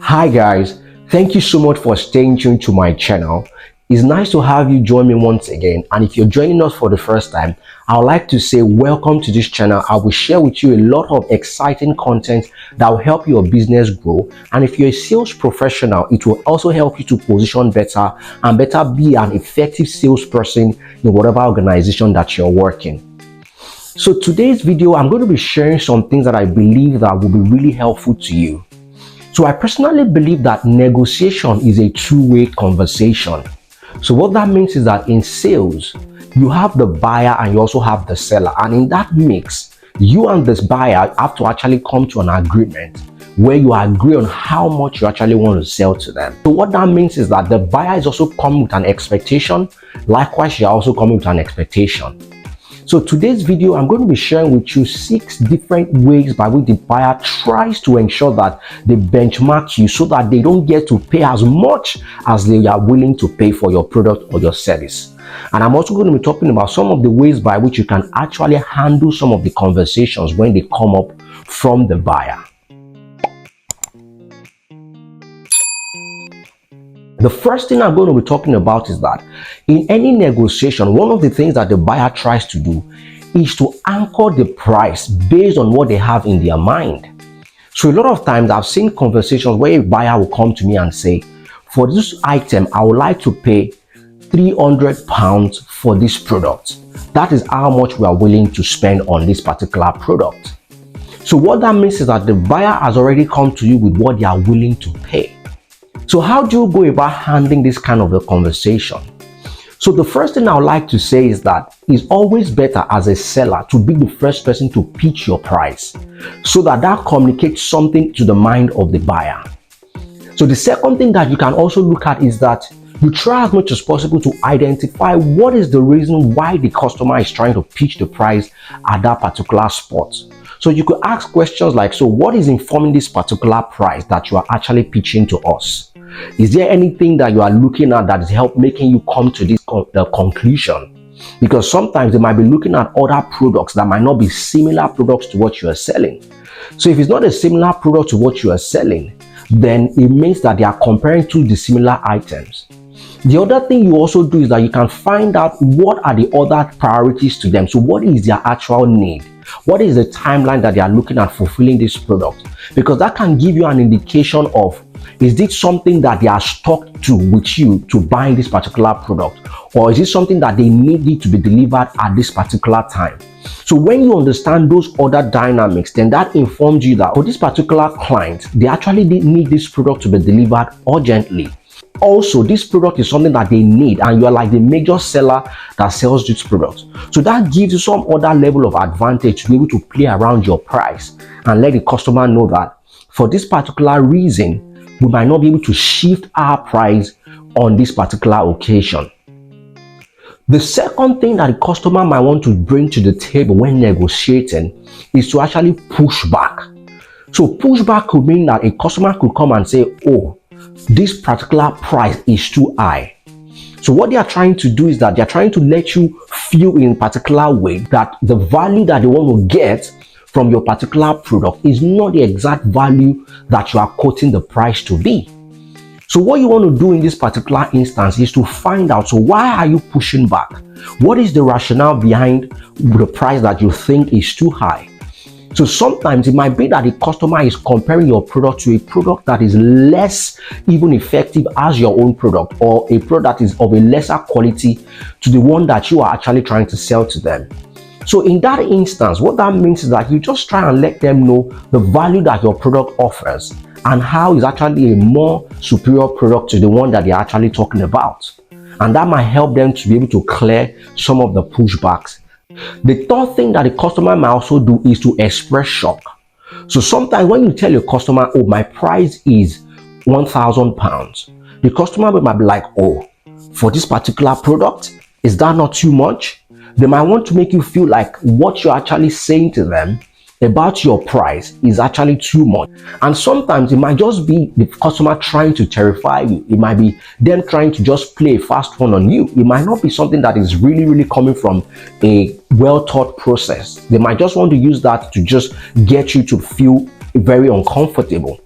Hi guys, thank you so much for staying tuned to my channel. It's nice to have you join me once again, and if you're joining us for the first time, I would like to say welcome to this channel. I will share with you a lot of exciting content that will help your business grow, and if you're a sales professional, it will also help you to position better and better be an effective salesperson in whatever organization that you're working. So today's video, I'm going to be sharing some things that I believe that will be really helpful to you. So I personally believe that negotiation is a two-way conversation. So what that means is that in sales, you have the buyer and you also have the seller. And in that mix, you and this buyer have to actually come to an agreement where you agree on how much you actually want to sell to them. So what that means is that the buyer is also coming with an expectation. Likewise, you're also coming with an expectation. So today's video, I'm going to be sharing with you 6 different ways by which the buyer tries to ensure that they benchmark you so that they don't get to pay as much as they are willing to pay for your product or your service. And I'm also going to be talking about some of the ways by which you can actually handle some of the conversations when they come up from the buyer. The first thing I'm going to be talking about is that in any negotiation, one of the things that the buyer tries to do is to anchor the price based on what they have in their mind. So a lot of times I've seen conversations where a buyer will come to me and say, for this item, I would like to pay £300 for this product. That is how much we are willing to spend on this particular product. So what that means is that the buyer has already come to you with what they are willing to pay. So how do you go about handling this kind of a conversation? So the first thing I would like to say is that it's always better as a seller to be the first person to pitch your price so that communicates something to the mind of the buyer. So the second thing that you can also look at is that you try as much as possible to identify what is the reason why the customer is trying to pitch the price at that particular spot. So you could ask questions like, so what is informing this particular price that you are actually pitching to us? Is there anything that you are looking at that is making you come to this conclusion? Because sometimes they might be looking at other products that might not be similar products to what you are selling. So if it's not a similar product to what you are selling, then it means that they are comparing two dissimilar items. The other thing you also do is that you can find out what are the other priorities to them. So what is their actual need? What is the timeline that they are looking at fulfilling this product? Because that can give you an indication of, is this something that they are stuck to with you to buy this particular product? Or is it something that they need it to be delivered at this particular time? So when you understand those other dynamics, then that informs you that for this particular client, they actually need this product to be delivered urgently. Also, this product is something that they need and you are like the major seller that sells this product. So that gives you some other level of advantage to be able to play around your price and let the customer know that for this particular reason, we might not be able to shift our price on this particular occasion. The second thing that the customer might want to bring to the table when negotiating is to actually push back. So push back could mean that a customer could come and say, oh, this particular price is too high. So what they are trying to do is that they are trying to let you feel in a particular way that the value that they want to get from your particular product is not the exact value that you are quoting the price to be. So what you want to do in this particular instance is to find out, so why are you pushing back? What is the rationale behind the price that you think is too high? So sometimes it might be that the customer is comparing your product to a product that is less even effective as your own product, or a product that is of a lesser quality to the one that you are actually trying to sell to them. So in that instance, what that means is that you just try and let them know the value that your product offers and how it's actually a more superior product to the one that they're actually talking about. And that might help them to be able to clear some of the pushbacks. The third thing that the customer might also do is to express shock. So sometimes when you tell your customer, oh, my price is £1,000, the customer might be like, oh, for this particular product, is that not too much? They might want to make you feel like what you're actually saying to them about your price is actually too much. And sometimes it might just be the customer trying to terrify you. It might be them trying to just play a fast one on you. It might not be something that is really coming from a well thought process. They might just want to use that to just get you to feel very uncomfortable.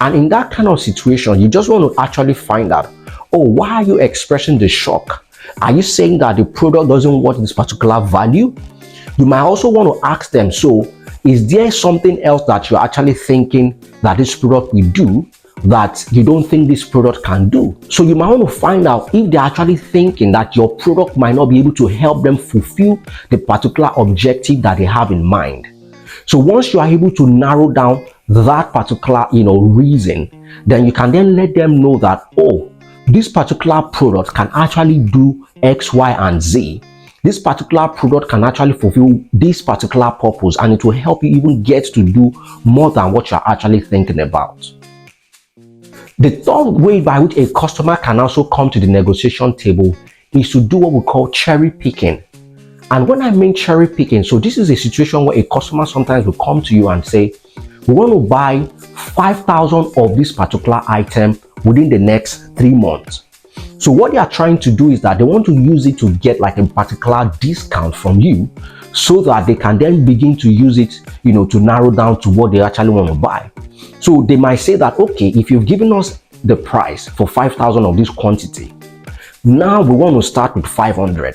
And in that kind of situation, you just want to actually find out, oh, why are you expressing the shock? Are you saying that the product doesn't worth this particular value? You might also want to ask them, so is there something else that you're actually thinking that this product will do that you don't think this product can do? So you might want to find out if they're actually thinking that your product might not be able to help them fulfill the particular objective that they have in mind. So once you are able to narrow down that particular, reason, then you can then let them know that, oh, this particular product can actually do X, Y, and Z. This particular product can actually fulfill this particular purpose, and it will help you even get to do more than what you're actually thinking about. The third way by which a customer can also come to the negotiation table is to do what we call cherry picking. And when I mean cherry picking, so this is a situation where a customer sometimes will come to you and say, we want to buy 5,000 of this particular item within the next 3 months. So what they are trying to do is that they want to use it to get like a particular discount from you, so that they can then begin to use it, to narrow down to what they actually want to buy. So they might say that, okay, if you've given us the price for 5,000 of this quantity, now we want to start with 500.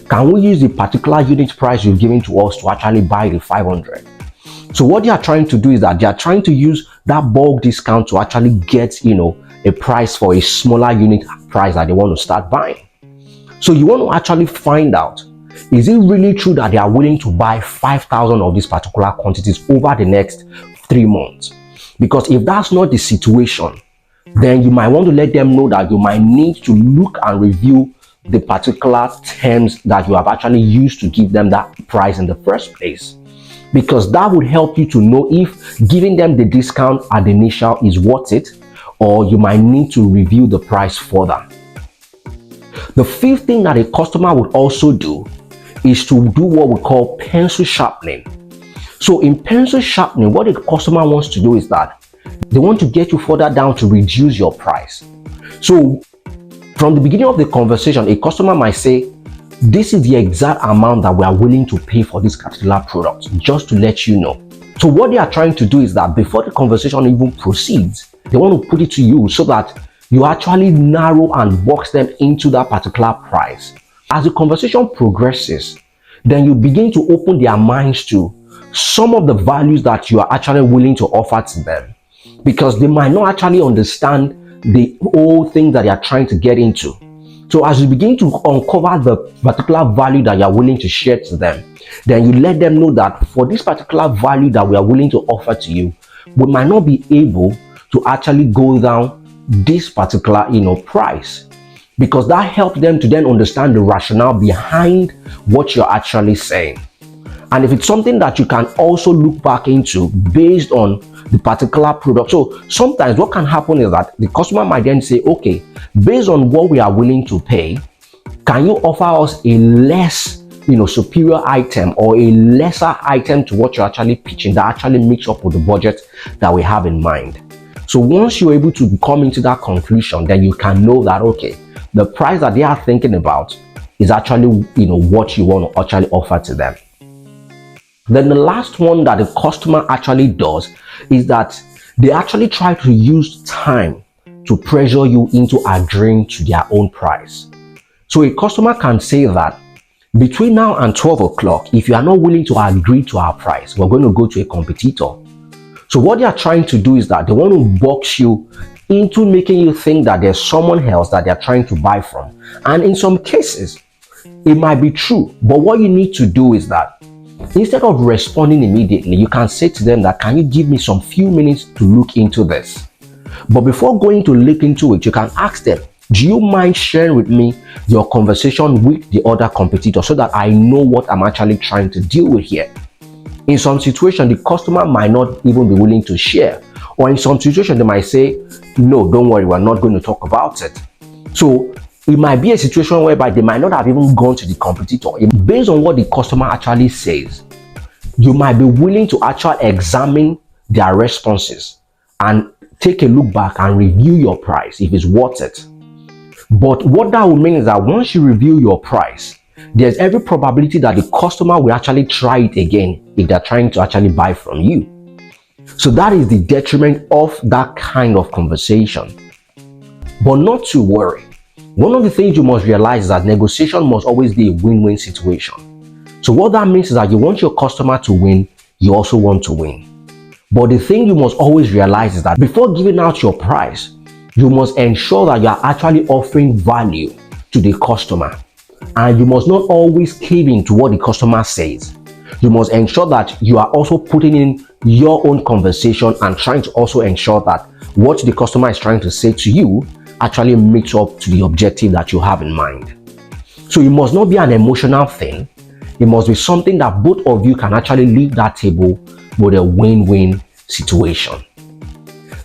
Can we use the particular unit price you've given to us to actually buy the 500? So what they are trying to do is that they are trying to use that bulk discount to actually get, a price for a smaller unit price that they want to start buying. So you want to actually find out, is it really true that they are willing to buy 5,000 of these particular quantities over the next 3 months? Because if that's not the situation, then you might want to let them know that you might need to look and review the particular terms that you have actually used to give them that price in the first place. Because that would help you to know if giving them the discount at the initial is worth it, or you might need to review the price further. The fifth thing that a customer would also do is to do what we call pencil sharpening. So in pencil sharpening, what a customer wants to do is that they want to get you further down to reduce your price. So from the beginning of the conversation, a customer might say, this is the exact amount that we are willing to pay for this particular product, just to let you know. So what they are trying to do is that before the conversation even proceeds, they want to put it to you so that you actually narrow and box them into that particular price. As the conversation progresses, then you begin to open their minds to some of the values that you are actually willing to offer to them, because they might not actually understand the whole thing that they are trying to get into. So as you begin to uncover the particular value that you are willing to share to them, then you let them know that for this particular value that we are willing to offer to you, we might not be able to actually go down this particular price, because that helps them to then understand the rationale behind what you're actually saying. And if it's something that you can also look back into based on the particular product. So sometimes what can happen is that the customer might then say, okay, based on what we are willing to pay, can you offer us a less superior item or a lesser item to what you're actually pitching that actually makes up with the budget that we have in mind? So once you're able to come into that conclusion, then you can know that, okay, the price that they are thinking about is actually what you want to actually offer to them. Then the last one that the customer actually does is that they actually try to use time to pressure you into agreeing to their own price. So a customer can say that between now and 12 o'clock, if you are not willing to agree to our price, we're going to go to a competitor. So what they are trying to do is that they want to box you into making you think that there's someone else that they're trying to buy from. And in some cases, it might be true, but what you need to do is that instead of responding immediately, you can say to them that, can you give me some few minutes to look into this? But before going to look into it, you can ask them, do you mind sharing with me your conversation with the other competitor so that I know what I'm actually trying to deal with here? In some situation, the customer might not even be willing to share. Or in some situation, they might say, no, don't worry, we're not going to talk about it. So it might be a situation whereby they might not have even gone to the competitor. Based on what the customer actually says, you might be willing to actually examine their responses and take a look back and review your price if it's worth it. But what that will mean is that once you review your price, there's every probability that the customer will actually try it again if they're trying to actually buy from you. So that is the detriment of that kind of conversation. But not to worry. One of the things you must realize is that negotiation must always be a win-win situation. So what that means is that you want your customer to win, you also want to win. But the thing you must always realize is that before giving out your price, you must ensure that you are actually offering value to the customer. And you must not always cave in to what the customer says. You must ensure that you are also putting in your own conversation and trying to also ensure that what the customer is trying to say to you actually meets up to the objective that you have in mind. So it must not be an emotional thing. It must be something that both of you can actually leave that table with a win-win situation.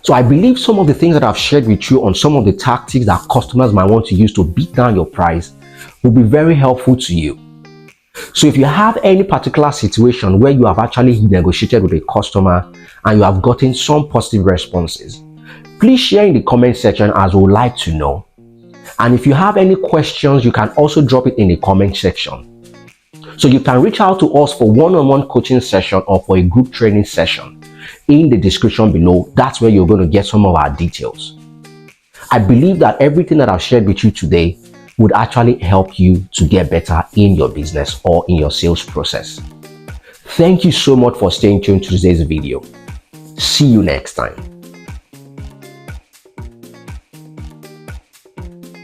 So I believe some of the things that I've shared with you on some of the tactics that customers might want to use to beat down your price will be very helpful to you. So if you have any particular situation where you have actually negotiated with a customer and you have gotten some positive responses, please share in the comment section, as we would like to know. And if you have any questions, you can also drop it in the comment section. So you can reach out to us for one-on-one coaching session or for a group training session. In the description below, that's where you're going to get some of our details. I believe that everything that I've shared with you today would actually help you to get better in your business or in your sales process. Thank you so much for staying tuned to today's video. See you next time.